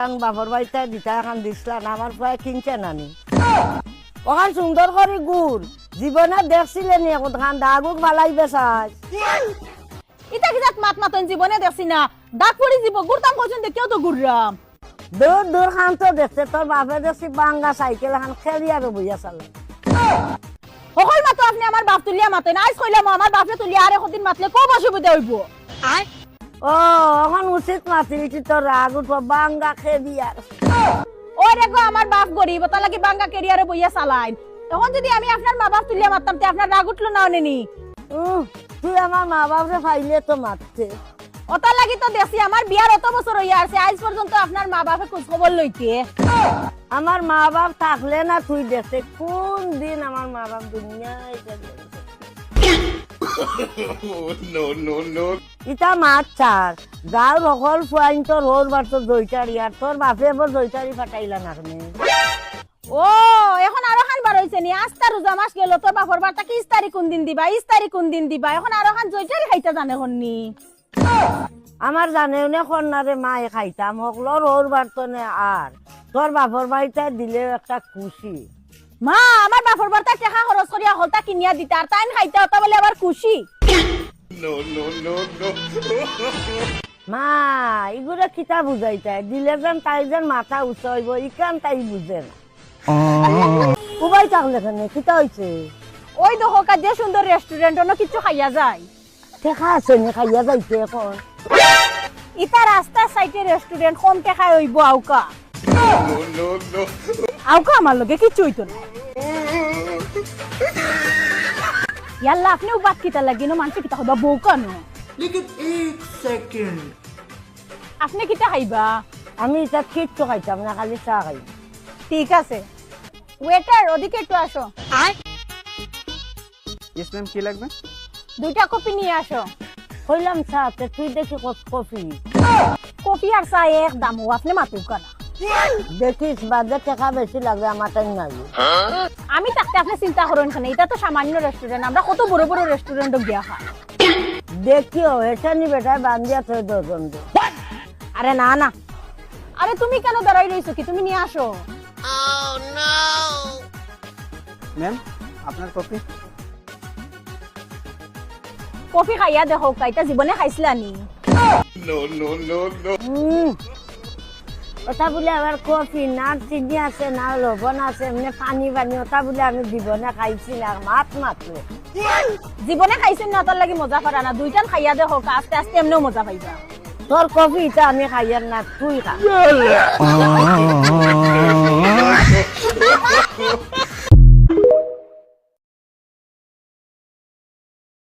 বাপর বাড়িতে দিতা এখন দিসলা না আমার প্রায় কিনছে নানি ওখান সুন্দর করে গুড় জীবনে দেখছিলেন এখন দাগুক ভালাইবে চাই ইতা কি জাত মাত মাতন জীবনে দেখছি না দাগ পড়ি জীব গুড়তাম পর্যন্ত কেউ তো গুড়রাম দূর দূর খান তো দেখছে তোর বাপে দেখছি বাঙ্গা সাইকেল এখন খেলি আর বইয়া চালে সকল মাতো আপনি আমার বাপ তুলিয়া মাতেন আজ কইলাম আমার বাপে তুলিয়া আর একদিন মাতলে খুব অসুবিধা হইব ও এখন উচিত মাতিলি তোর রাগ উঠবো বাঙ্গা খেলি আর ওরে গো আমার বাপ গরিব তা লাগি বাঙ্গা কেরিয়ারে বইয়া চালাইন তখন যদি আমি আপনার মা বাপ তুলিয়া মারতাম তে আপনার রাগ উঠলো না নেনি তুই আমার মা বাপরে ফাইলে তো মারতে ওটা লাগি তো দেখছি আমার বিয়ার অত বছর হইয়া আছে আজ পর্যন্ত আপনার মা বাপে খোঁজ খবর লইতে আমার মা বাপ থাকলে না তুই দেখতে কোন দিন আমার মা বাপ দুনিয়ায় ইটা মাছ ছাড় গাঁর সকল ফুয়াইন তোর হোর বার তোর দইটারি আর তোর বাপে এবার দইটারি ফাটাইলা না ও এখন আরো খান বার হইছে নি আস্তা রোজা মাস গেল তোর বাপর বারটা কি ইস্তারি কোন দিন দিবা ইস্তারি কোন দিন দিবা এখন আরো খান জইটারি খাইতে জানে হননি আমার জানেও নে কন্যারে মায়ে খাইতাম হকলর হোর বার তো নে আর তোর বাপর বাড়িতে দিলে একটা খুশি মা আমার বাপর বারটা টাকা খরচ করিয়া হলতা কিনিয়া দিতা আর তাইন খাইতে হতা বলে আবার খুশি মা এগুলো কিতা বুঝাইতে দিলে যেন তাই যেন মাথা উঁচা হইব ইকান তাই বুঝে না উবাই থাকলে কেন কিতা হয়েছে ওই দেখো যে সুন্দর রেস্টুরেন্ট অন্য কিছু খাইয়া যায় টেকা আছে নি খাইয়া যাইতে এখন ইতা রাস্তার সাইডে রেস্টুরেন্ট কম টেকায় হইব আউকা আউকা আমার লগে কিছু হইতো না ইয়াল্লা আপনিও বাদ কিতা লাগিনো মানুষ কিতা খাইবা বউ কেন लेकिन एक सेकंड আপনি কিতা খাইবা আমি এটা কিচ্ছু খাইতাম না খালি চা খাই ঠিক আছে ওয়েটার ওদিকে একটু আসো ইয়েস ম্যাম কি লাগবে দুইটা কপি নিয়ে আসো কইলাম চা তুই দেখি কফি কপি আর চা এক দাম আপনি মাতুক না দেখিস বাদে টাকা বেশি লাগবে আমার টাইম নাই আমি থাকতে আপনি চিন্তা করেন কেন এটা তো সামান্য রেস্টুরেন্ট আমরা কত বড় বড় রেস্টুরেন্ট গিয়া খাই দেখিও এটা নি বেটা বান্ধিয়া তোর দোকান আরে না না আরে তুমি কেন দাঁড়াই রইছো কি তুমি নিয়ে আসো ম্যাম আপনার কপি কফি খাইয়া দেখো কাইটা জীবনে খাইছিলা নি ওটা বলে আবার কফি না চিনি আছে না লবণ আছে এমনি পানি পানি ওটা বলে আমি জীবনে খাইছি না মাত মাত্র জীবনে খাইছেন না তোর লাগি মজা পারা না দুইটান খাইয়া দেখো আস্তে আস্তে এমনিও মজা পাইবা তোর কফিটা আমি খাইয়ার না তুই খা